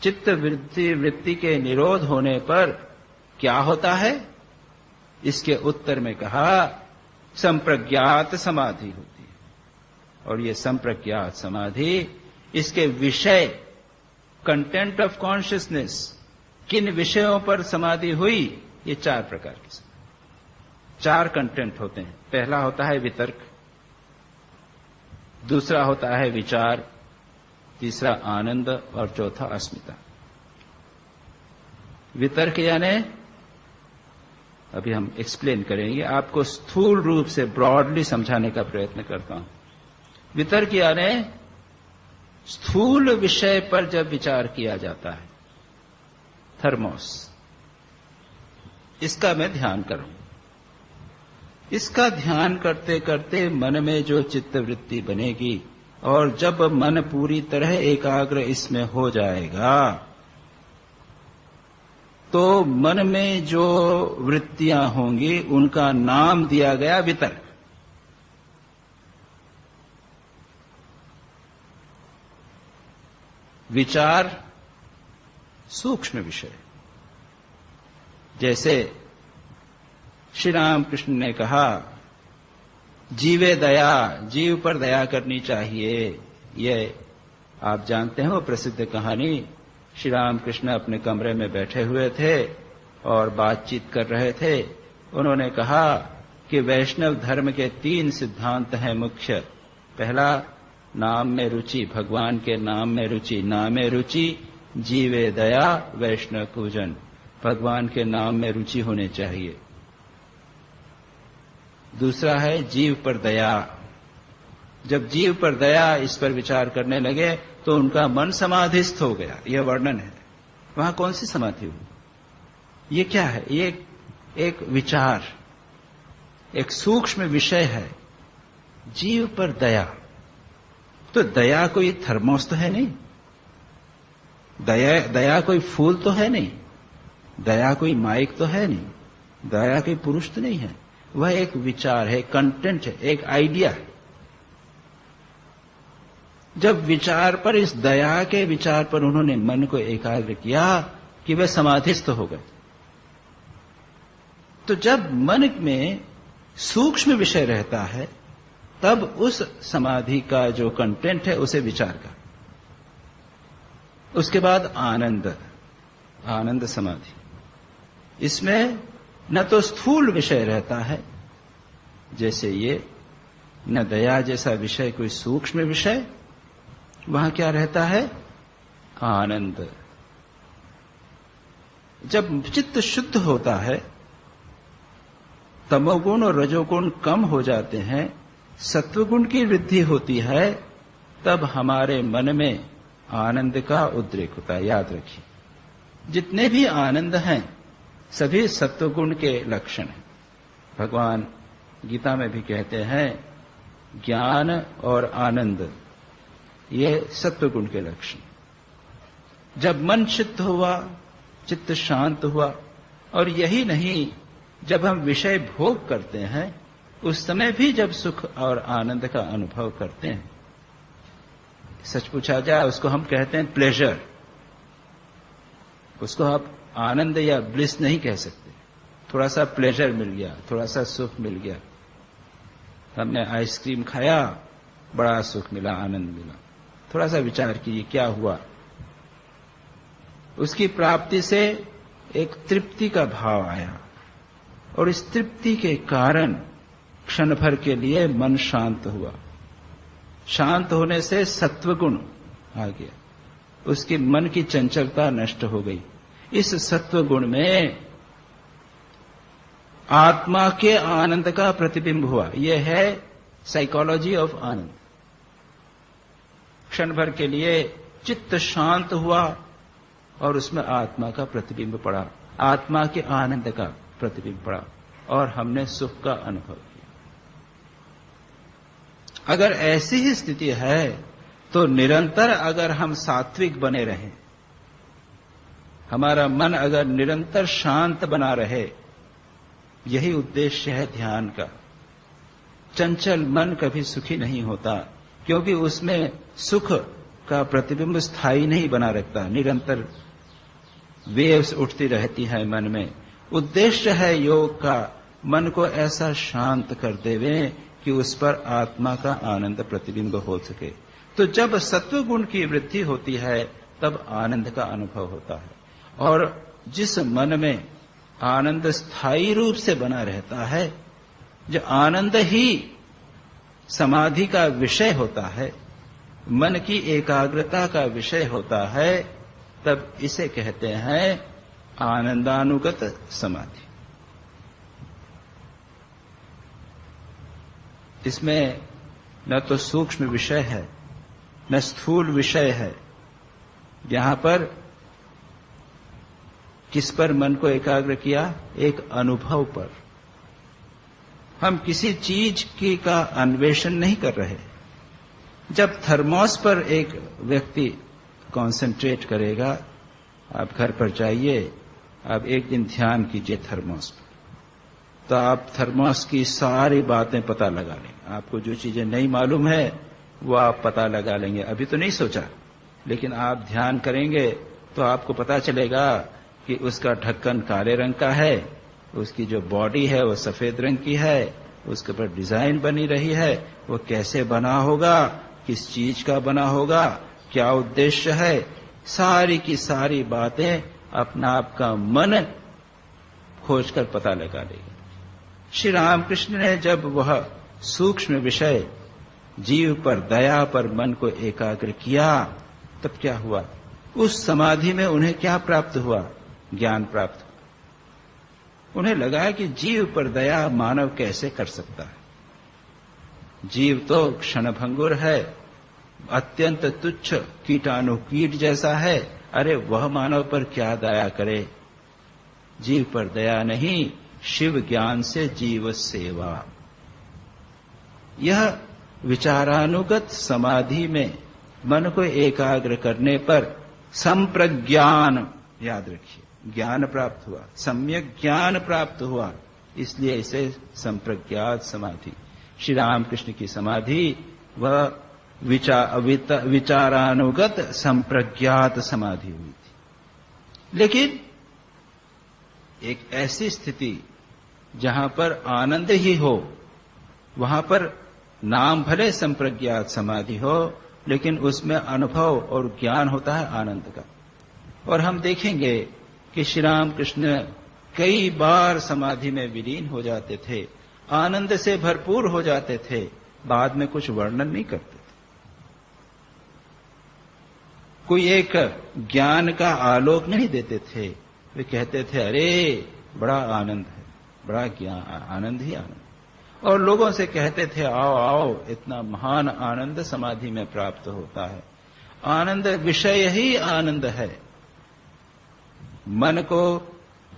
चित्त वृत्ति के निरोध होने पर क्या होता है? इसके उत्तर में कहा संप्रज्ञात समाधि होती है। और ये संप्रज्ञात समाधि, इसके विषय, कंटेंट ऑफ कॉन्शियसनेस, किन विषयों पर समाधि हुई? ये 4 प्रकार के 4 कंटेंट होते हैं। पहला होता है वितर्क, दूसरा होता है विचार, तीसरा आनंद और चौथा अस्मिता। वितर्क यानी, अभी हम एक्सप्लेन करेंगे, आपको स्थूल रूप से ब्रॉडली समझाने का प्रयत्न करता हूं। वितर्क यानी स्थूल विषय पर जब विचार किया जाता है, थर्मोस, इसका मैं ध्यान करूं। इसका ध्यान करते करते मन में जो चित्तवृत्ति बनेगी, और जब मन पूरी तरह एकाग्र इसमें हो जाएगा तो मन में जो वृत्तियां होंगी उनका नाम दिया गया वितर्क। विचार सूक्ष्म विषय, जैसे श्री रामकृष्ण ने कहा जीवे दया, जीव पर दया करनी चाहिए। ये आप जानते हैं वो प्रसिद्ध कहानी। श्री रामकृष्ण अपने कमरे में बैठे हुए थे और बातचीत कर रहे थे। उन्होंने कहा कि वैष्णव धर्म के 3 सिद्धांत हैं मुख्य। पहला नाम में रुचि, भगवान के नाम में रुचि, नामे रुचि जीवे दया वैष्णव पूजन, भगवान के नाम में रुचि होने चाहिए। दूसरा है जीव पर दया। जब जीव पर दया इस पर विचार करने लगे तो उनका मन समाधिस्थ हो गया, यह वर्णन है। वहां कौन सी समाधि हुई? ये क्या है? ये एक विचार, एक सूक्ष्म विषय है, जीव पर दया। तो दया कोई थर्मोस तो है नहीं, दया कोई फूल तो है नहीं, दया कोई माइक तो है नहीं, दया कोई पुरुष तो नहीं है। वह एक विचार है, कंटेंट है, एक आइडिया है। जब विचार पर, इस दया के विचार पर उन्होंने मन को एकाग्र किया कि वे समाधिस्थ हो गए। तो जब मन में सूक्ष्म विषय रहता है तब उस समाधि का जो कंटेंट है उसे विचार का। उसके बाद आनंद, आनंद समाधि। इसमें न तो स्थूल विषय रहता है जैसे ये, न दया जैसा विषय कोई सूक्ष्म विषय। वहां क्या रहता है? आनंद। जब चित्त शुद्ध होता है, तमोगुण और रजोगुण कम हो जाते हैं, सत्वगुण की वृद्धि होती है, तब हमारे मन में आनंद का उद्रेक होता है। याद रखिए, जितने भी आनंद हैं सभी सत्वगुण के लक्षण हैं। भगवान गीता में भी कहते हैं ज्ञान और आनंद ये सत्वगुण के लक्षण। जब मन चित्त हुआ, चित्त शांत हुआ, और यही नहीं, जब हम विषय भोग करते हैं उस समय भी जब सुख और आनंद का अनुभव करते हैं, सच पूछा जाए उसको हम कहते हैं प्लेजर। उसको आप आनंद या ब्लिस नहीं कह सकते। थोड़ा सा प्लेजर मिल गया, थोड़ा सा सुख मिल गया। हमने आइसक्रीम खाया, बड़ा सुख मिला, आनंद मिला। थोड़ा सा विचार कीजिए क्या हुआ। उसकी प्राप्ति से एक तृप्ति का भाव आया, और इस तृप्ति के कारण क्षण भर के लिए मन शांत हुआ। शांत होने से सत्वगुण आ गया, उसके मन की चंचलता नष्ट हो गई। इस सत्वगुण में आत्मा के आनंद का प्रतिबिंब हुआ। यह है साइकोलॉजी ऑफ आनंद। क्षण भर के लिए चित्त शांत हुआ और उसमें आत्मा का प्रतिबिंब पड़ा, आत्मा के आनंद का प्रतिबिंब पड़ा, और हमने सुख का अनुभव किया। अगर ऐसी ही स्थिति है तो निरंतर अगर हम सात्विक बने रहें, हमारा मन अगर निरंतर शांत बना रहे, यही उद्देश्य है ध्यान का। चंचल मन कभी सुखी नहीं होता, क्योंकि उसमें सुख का प्रतिबिंब स्थायी नहीं बना रहता, निरंतर वेव्स उठती रहती है मन में। उद्देश्य है योग का मन को ऐसा शांत कर देवे कि उस पर आत्मा का आनंद प्रतिबिंब हो सके। तो जब सत्वगुण की वृद्धि होती है तब आनंद का अनुभव होता है, और जिस मन में आनंद स्थायी रूप से बना रहता है, जो आनंद ही समाधि का विषय होता है, मन की एकाग्रता का विषय होता है, तब इसे कहते हैं आनंदानुगत समाधि। इसमें न तो सूक्ष्म विषय है न स्थूल विषय है। यहां पर किस पर मन को एकाग्र किया? एक अनुभव पर। हम किसी चीज की का अन्वेषण नहीं कर रहे। जब थर्मोस पर एक व्यक्ति कंसंट्रेट करेगा, आप घर पर जाइए, आप एक दिन ध्यान कीजिए थर्मोस पर, तो आप थर्मोस की सारी बातें पता लगा लेंगे। आपको जो चीजें नहीं मालूम है वो आप पता लगा लेंगे। अभी तो नहीं सोचा, लेकिन आप ध्यान करेंगे तो आपको पता चलेगा कि उसका ढक्कन काले रंग का है, उसकी जो बॉडी है वो सफेद रंग की है, उसके ऊपर डिजाइन बनी रही है, वो कैसे बना होगा, किस चीज का बना होगा, क्या उद्देश्य है, सारी की सारी बातें अपना आपका मन खोजकर पता लगा लेगा। श्री रामकृष्ण ने जब वह सूक्ष्म विषय जीव पर, दया पर मन को एकाग्र किया, तब क्या हुआ? उस समाधि में उन्हें क्या प्राप्त हुआ? ज्ञान प्राप्त हुआ। उन्हें लगा कि जीव पर दया मानव कैसे कर सकता है? जीव तो क्षणभंगुर है, अत्यंत तुच्छ कीटाणु कीट जैसा है। अरे वह मानव पर क्या दया करे? जीव पर दया नहीं, शिव ज्ञान से जीव सेवा। यह विचारानुगत समाधि में मन को एकाग्र करने पर संप्रज्ञान, याद रखिए, ज्ञान प्राप्त हुआ, सम्यक ज्ञान प्राप्त हुआ, इसलिए इसे संप्रज्ञात समाधि। श्री रामकृष्ण की समाधि वह विचारानुगत संप्रज्ञात समाधि हुई थी। लेकिन एक ऐसी स्थिति जहां पर आनंद ही हो, वहां पर नाम भले संप्रज्ञात समाधि हो, लेकिन उसमें अनुभव और ज्ञान होता है आनंद का। और हम देखेंगे कि श्री रामकृष्ण कई बार समाधि में विलीन हो जाते थे, आनंद से भरपूर हो जाते थे, बाद में कुछ वर्णन नहीं करते थे। कोई एक ज्ञान का आलोक नहीं देते थे, वे कहते थे अरे बड़ा आनंद है, बड़ा ज्ञान, आनंद ही आनंद। और लोगों से कहते थे आओ आओ, इतना महान आनंद समाधि में प्राप्त होता है। आनंद विषय ही आनंद है, मन को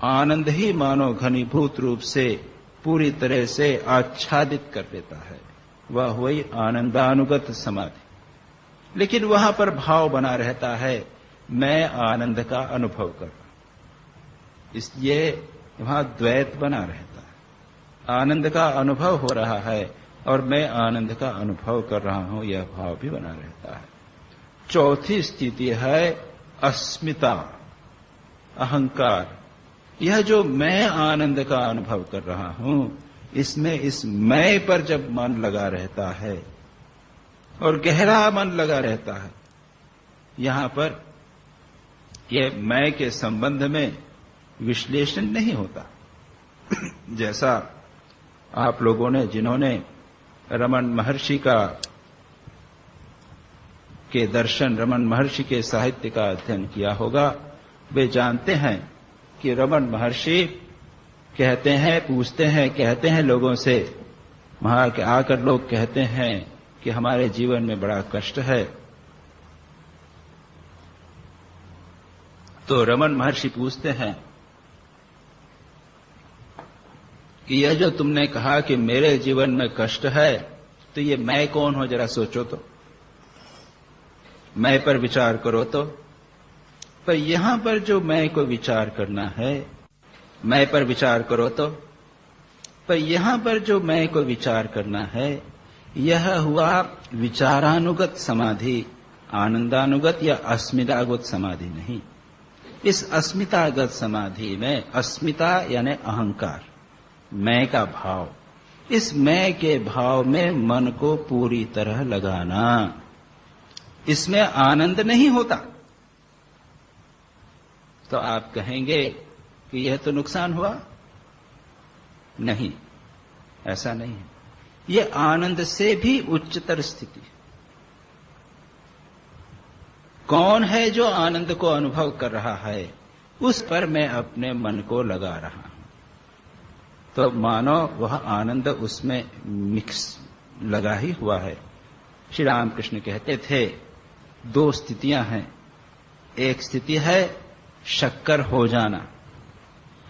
आनंद ही मानो घनीभूत रूप से पूरी तरह से आच्छादित कर देता है, वह हुई आनंदानुगत समाधि। लेकिन वहां पर भाव बना रहता है, मैं आनंद का अनुभव कर रहा हूं, इसलिए वहां द्वैत बना रहता है। आनंद का अनुभव हो रहा है और मैं आनंद का अनुभव कर रहा हूं, यह भाव भी बना रहता है। चौथी स्थिति है अस्मिता, अहंकार। यह जो मैं आनंद का अनुभव कर रहा हूं, इसमें इस मैं पर जब मन लगा रहता है और गहरा मन लगा रहता है, यहां पर यह मैं के संबंध में विश्लेषण नहीं होता। जैसा आप लोगों ने, जिन्होंने रमन महर्षि के दर्शन, रमन महर्षि के साहित्य का अध्ययन किया होगा, वे जानते हैं कि रमन महर्षि कहते हैं, पूछते हैं, कहते हैं लोगों से, वहां के आकर लोग कहते हैं कि हमारे जीवन में बड़ा कष्ट है। तो रमन महर्षि पूछते हैं कि यह जो तुमने कहा कि मेरे जीवन में कष्ट है, तो ये मैं कौन हो, जरा सोचो तो, मैं पर विचार करो तो। पर यहां पर जो मैं को विचार करना है, मैं पर विचार करो तो, पर यहां पर जो मैं को विचार करना है, यह हुआ विचारानुगत समाधि, आनंदानुगत या अस्मितागत समाधि नहीं। इस अस्मितागत समाधि में अस्मिता यानी अहंकार, मैं का भाव, इस मैं के भाव में मन को पूरी तरह लगाना, इसमें आनंद नहीं होता। तो आप कहेंगे कि यह तो नुकसान हुआ, नहीं, ऐसा नहीं है। यह आनंद से भी उच्चतर स्थिति। कौन है जो आनंद को अनुभव कर रहा है, उस पर मैं अपने मन को लगा रहा हूं, तो मानो वह आनंद उसमें मिक्स लगा ही हुआ है। श्री रामकृष्ण कहते थे दो स्थितियां हैं, एक स्थिति है शक्कर हो जाना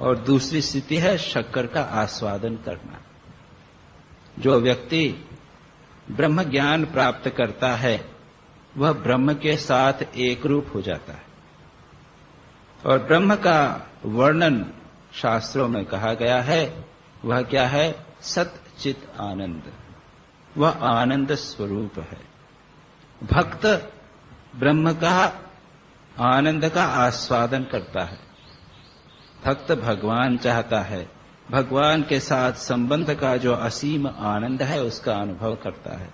और दूसरी स्थिति है शक्कर का आस्वादन करना। जो व्यक्ति ब्रह्म ज्ञान प्राप्त करता है, वह ब्रह्म के साथ एक रूप हो जाता है। और ब्रह्म का वर्णन शास्त्रों में कहा गया है, वह क्या है? सत चित आनंद, वह आनंद स्वरूप है। भक्त ब्रह्म का आनंद का आस्वादन करता है। भक्त भगवान चाहता है, भगवान के साथ संबंध का जो असीम आनंद है उसका अनुभव करता है।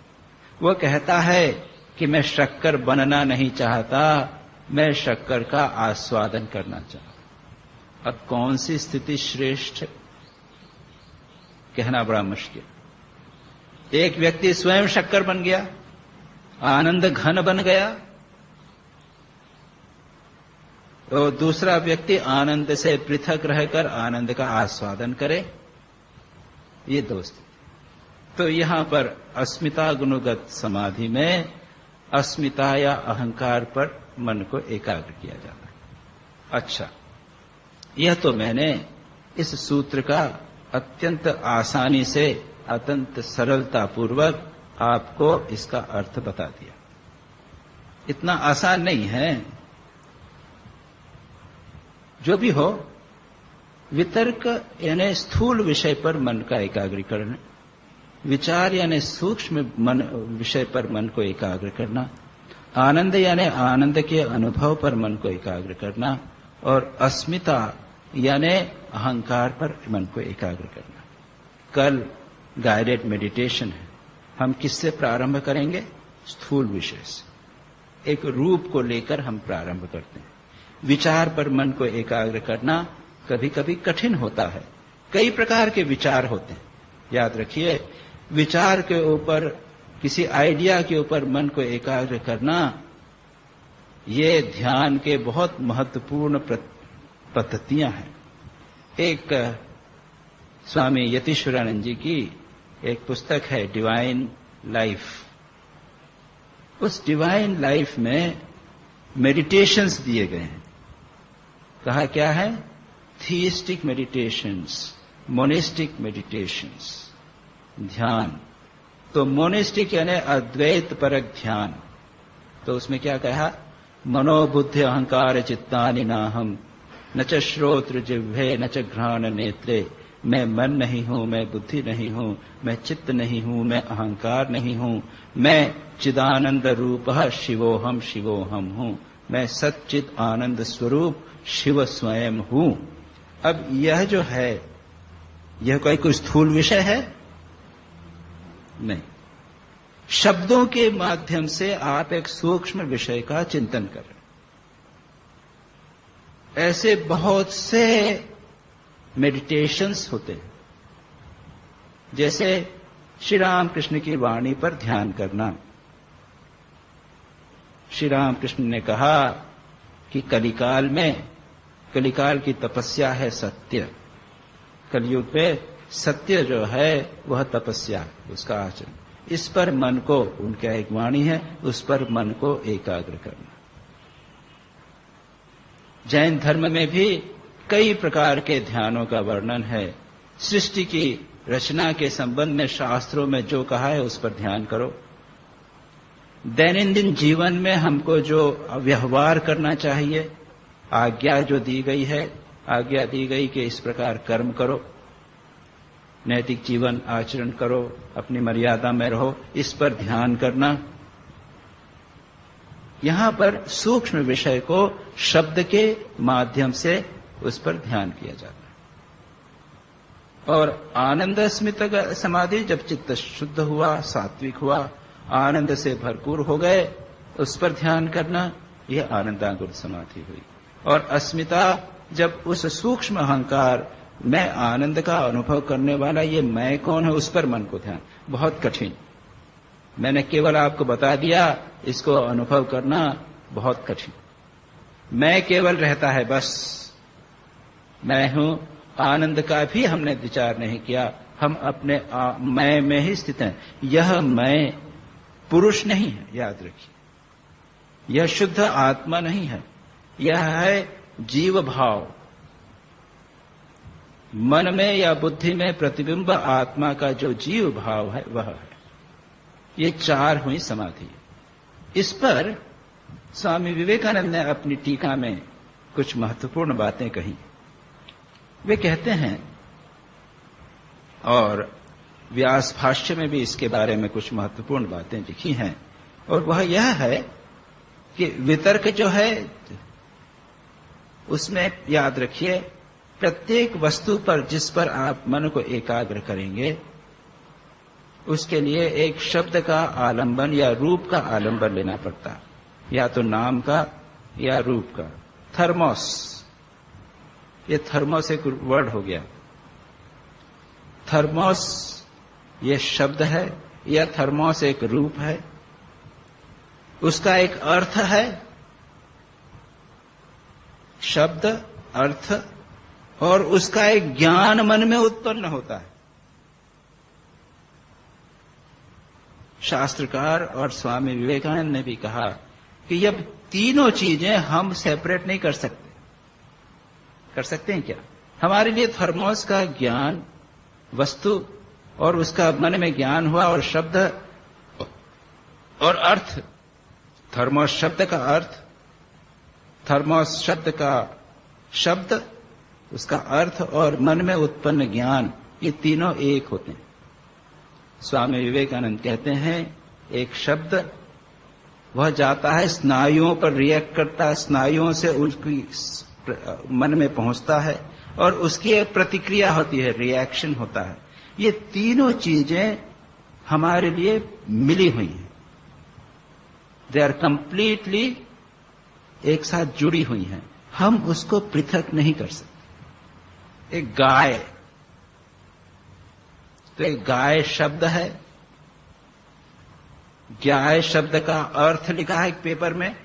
वह कहता है कि मैं शक्कर बनना नहीं चाहता, मैं शक्कर का आस्वादन करना चाहता। अब कौन सी स्थिति श्रेष्ठ, कहना बड़ा मुश्किल। एक व्यक्ति स्वयं शक्कर बन गया, आनंद घन बन गया, तो दूसरा व्यक्ति आनंद से पृथक रहकर आनंद का आस्वादन करे। ये दोस्त। तो यहां पर अस्मिता गुणगत समाधि में अस्मिता या अहंकार पर मन को एकाग्र किया जाता है। अच्छा, यह तो मैंने इस सूत्र का अत्यंत आसानी से, अत्यंत सरलता पूर्वक आपको इसका अर्थ बता दिया। इतना आसान नहीं है। जो भी हो, वितर्क यानी स्थूल विषय पर मन का एकाग्रीकरण, विचार यानी सूक्ष्म मन विषय पर मन को एकाग्र करना, आनंद यानी आनंद के अनुभव पर मन को एकाग्र करना, और अस्मिता यानी अहंकार पर मन को एकाग्र करना। कल गाइडेड मेडिटेशन है। हम किससे प्रारंभ करेंगे? स्थूल विषय से। एक रूप को लेकर हम प्रारंभ करते हैं। विचार पर मन को एकाग्र करना कभी कभी कठिन होता है। कई प्रकार के विचार होते हैं, याद रखिए। विचार के ऊपर, किसी आइडिया के ऊपर मन को एकाग्र करना, ये ध्यान के बहुत महत्वपूर्ण पद्धतियां हैं। एक स्वामी यतीश्वरानंद जी की एक पुस्तक है डिवाइन लाइफ। उस डिवाइन लाइफ में मेडिटेशंस दिए गए हैं। कहा क्या है? थीइस्टिक मेडिटेशंस, मोनिस्टिक मेडिटेशंस, ध्यान। तो मोनिस्टिक यानी अद्वैत परक ध्यान। तो उसमें क्या कहा? मनोबुद्धि अहंकार चित्तानि नाहम, न च श्रोत्र जिह्वे न च घ्राण नेत्रे। मैं मन नहीं हूं, मैं बुद्धि नहीं हूं, मैं चित्त नहीं हूं, मैं अहंकार नहीं हूं, मैं चिदानंद रूपः शिवोहम शिवोहम हूं, मैं सच्चिद आनंद स्वरूप शिव स्वयं हूं। अब यह जो है, यह कोई स्थूल विषय है? नहीं। शब्दों के माध्यम से आप एक सूक्ष्म विषय का चिंतन करें। ऐसे बहुत से मेडिटेशंस होते हैं, जैसे श्री रामकृष्ण की वाणी पर ध्यान करना। श्री रामकृष्ण ने कहा कि कलिकाल की तपस्या है सत्य। कलयुग पे सत्य जो है वह तपस्या, उसका आचरण। इस पर मन को, उनका एक वाणी है, उस पर मन को एकाग्र करना। जैन धर्म में भी कई प्रकार के ध्यानों का वर्णन है। सृष्टि की रचना के संबंध में शास्त्रों में जो कहा है उस पर ध्यान करो। दैनंदिन जीवन में हमको जो व्यवहार करना चाहिए, आज्ञा जो दी गई है, आज्ञा दी गई कि इस प्रकार कर्म करो, नैतिक जीवन आचरण करो, अपनी मर्यादा में रहो, इस पर ध्यान करना। यहां पर सूक्ष्म विषय को शब्द के माध्यम से उस पर ध्यान किया जाता है। और आनंद स्मित समाधि, जब चित्त शुद्ध हुआ, सात्विक हुआ, आनंद से भरपूर हो गए, उस पर ध्यान करना, यह आनंदांकुर समाधि हुई। और अस्मिता, जब उस सूक्ष्म अहंकार, मैं आनंद का अनुभव करने वाला, ये मैं कौन है, उस पर मन को ध्यान। बहुत कठिन, मैंने केवल आपको बता दिया, इसको अनुभव करना बहुत कठिन। मैं केवल रहता है, बस मैं हूं, आनंद का भी हमने विचार नहीं किया। हम अपने मैं में ही स्थित हैं। यह मैं पुरुष नहीं है, याद रखिए। यह शुद्ध आत्मा नहीं है, यह है जीव भाव। मन में या बुद्धि में प्रतिबिंब आत्मा का जो जीव भाव है वह है। ये चार हुई समाधि। इस पर स्वामी विवेकानंद ने अपनी टीका में कुछ महत्वपूर्ण बातें कही। वे कहते हैं, और व्यास भाष्य में भी इसके बारे में कुछ महत्वपूर्ण बातें लिखी हैं, और वह यह है कि वितर्क जो है उसमें याद रखिए, प्रत्येक वस्तु पर जिस पर आप मन को एकाग्र करेंगे, उसके लिए एक शब्द का आलंबन या रूप का आलंबन लेना पड़ता है, या तो नाम का या रूप का। थर्मोस, ये थर्मोस एक वर्ड हो गया। थर्मोस ये शब्द है, यह थर्मोस एक रूप है, उसका एक अर्थ है, शब्द अर्थ, और उसका एक ज्ञान मन में उत्पन्न होता है। शास्त्रकार और स्वामी विवेकानंद ने भी कहा कि ये तीनों चीजें हम सेपरेट नहीं कर सकते। कर सकते हैं क्या? हमारे लिए थर्मोस का ज्ञान, वस्तु और उसका मन में ज्ञान हुआ, और शब्द और अर्थ, थर्मोस शब्द का अर्थ, थर्मोस शब्द का शब्द, उसका अर्थ और मन में उत्पन्न ज्ञान, ये तीनों एक होते हैं। स्वामी विवेकानंद कहते हैं एक शब्द वह जाता है, स्नायुओं पर रिएक्ट करता है, स्नायुओं से उसकी मन में पहुंचता है, और उसकी एक प्रतिक्रिया होती है, रिएक्शन होता है। ये तीनों चीजें हमारे लिए मिली हुई हैं, दे आर कंप्लीटली एक साथ जुड़ी हुई हैं, हम उसको पृथक नहीं कर सकते। एक गाय, तो एक गाय शब्द है, गाय शब्द का अर्थ लिखा है एक पेपर में,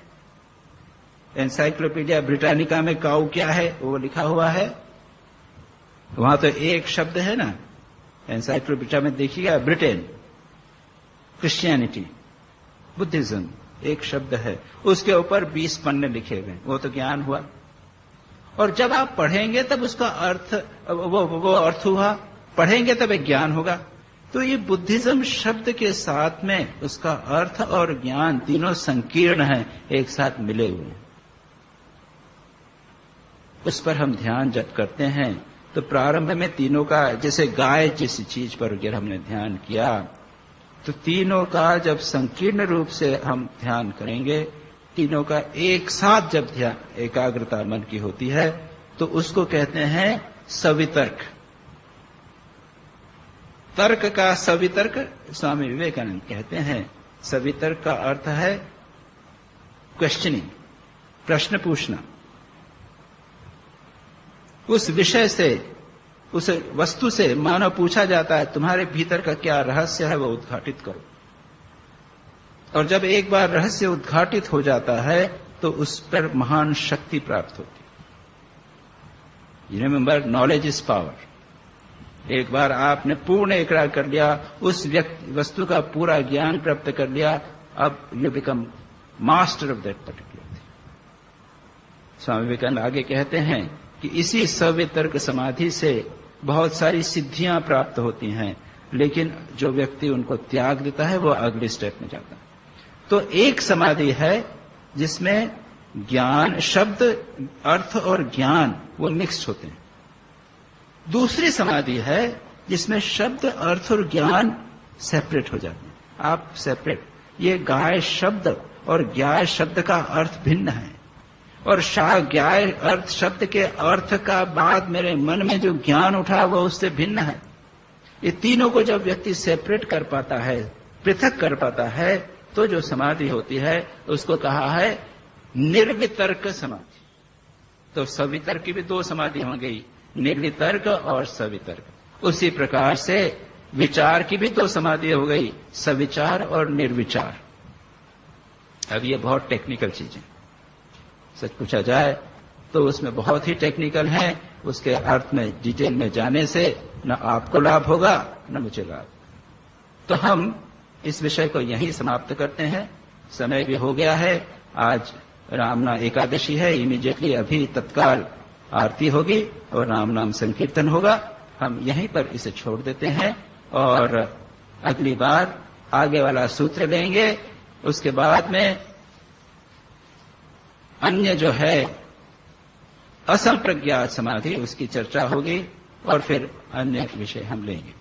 एनसाइक्लोपीडिया ब्रिटानिका में काऊ क्या है वो लिखा हुआ है, वहां तो एक शब्द है ना। एनसाइक्लोपीडिया में देखिएगा, ब्रिटेन, क्रिश्चियनिटी, बुद्धिज्म, एक शब्द है, उसके ऊपर 20 पन्ने लिखे हुए, वो तो ज्ञान हुआ। और जब आप पढ़ेंगे तब उसका अर्थ, वो अर्थ हुआ, पढ़ेंगे तब एक ज्ञान होगा। तो ये बुद्धिज्म शब्द के साथ में उसका अर्थ और ज्ञान तीनों संकीर्ण हैं, एक साथ मिले हुए हैं। उस पर हम ध्यान जब करते हैं तो प्रारंभ में तीनों का, जैसे गाय जिस चीज पर अगर हमने ध्यान किया, तो तीनों का जब संकीर्ण रूप से हम ध्यान करेंगे, तीनों का एक साथ जब ध्यान, एकाग्रता मन की होती है, तो उसको कहते हैं सवितर्क। तर्क का सवितर्क, स्वामी विवेकानंद कहते हैं सवितर्क का अर्थ है क्वेश्चनिंग, प्रश्न पूछना। उस विषय से, उस वस्तु से मानो पूछा जाता है तुम्हारे भीतर का क्या रहस्य है, वो उद्घाटित करो। और जब एक बार रहस्य उद्घाटित हो जाता है तो उस पर महान शक्ति प्राप्त होती है। You remember, knowledge is power. एक बार आपने पूर्ण एकरा कर लिया, उस व्यक्ति वस्तु का पूरा ज्ञान प्राप्त कर लिया, अब you become master of that particular thing. Swami Vivekananda आगे कहते हैं कि इसी सवितर्क समाधि से बहुत सारी सिद्धियां प्राप्त होती हैं, लेकिन जो व्यक्ति उनको त्याग देता है वो अगले स्टेप में जाता है। तो एक समाधि है जिसमें ज्ञान, शब्द, अर्थ और ज्ञान वो मिक्स होते हैं। दूसरी समाधि है जिसमें शब्द, अर्थ और ज्ञान सेपरेट हो जाते हैं। आप सेपरेट, ये गाय शब्द और ज्ञाय शब्द का अर्थ भिन्न है, और ज्ञाय अर्थ शब्द के अर्थ का बाद मेरे मन में जो ज्ञान उठा वो उससे भिन्न है। ये तीनों को जब व्यक्ति सेपरेट कर पाता है, पृथक कर पाता है, तो जो समाधि होती है उसको कहा है निर्वितर्क समाधि। तो सवितर्क की भी दो समाधि हो गई, निर्वितर्क और सवितर्क। उसी प्रकार से विचार की भी दो समाधि हो गई, सविचार और निर्विचार। अब ये बहुत टेक्निकल चीजें, सच पूछा जाए तो उसमें बहुत ही टेक्निकल है। उसके अर्थ में डिटेल में जाने से न आपको लाभ होगा न मुझे लाभ। तो हम इस विषय को यहीं समाप्त करते हैं, समय भी हो गया है। आज रामनाम एकादशी है, इमीडिएटली अभी तत्काल आरती होगी और राम नाम संकीर्तन होगा। हम यहीं पर इसे छोड़ देते हैं और अगली बार आगे वाला सूत्र लेंगे। उसके बाद में अन्य जो है असंप्रज्ञात समाधि, उसकी चर्चा होगी और फिर अन्य विषय हम लेंगे।